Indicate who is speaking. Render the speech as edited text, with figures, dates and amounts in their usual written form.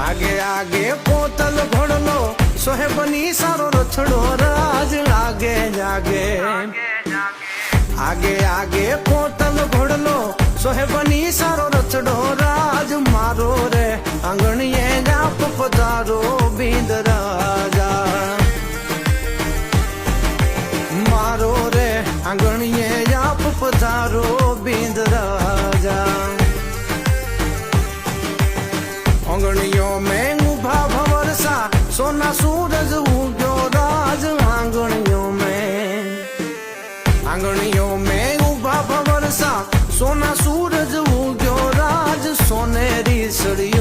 Speaker 1: आगे आगे पोतल घोड़लो सोहे बनी सारो रछड़ो राज आगे जागे आगे आगे पोतल घोड़लो सोहे बनी सारो रछड़ो राज मारो रे आंगणिये जाप पधारो बींद राजा मारो रे आंगणिये जाप पधारो बींद राजा आंगणियों में उभा भंवरसा सोना सूरज उग्यो राज आंगणियों में उभा भंवरसा सोना सूरज उग्यो राज सोनेरी सड़ी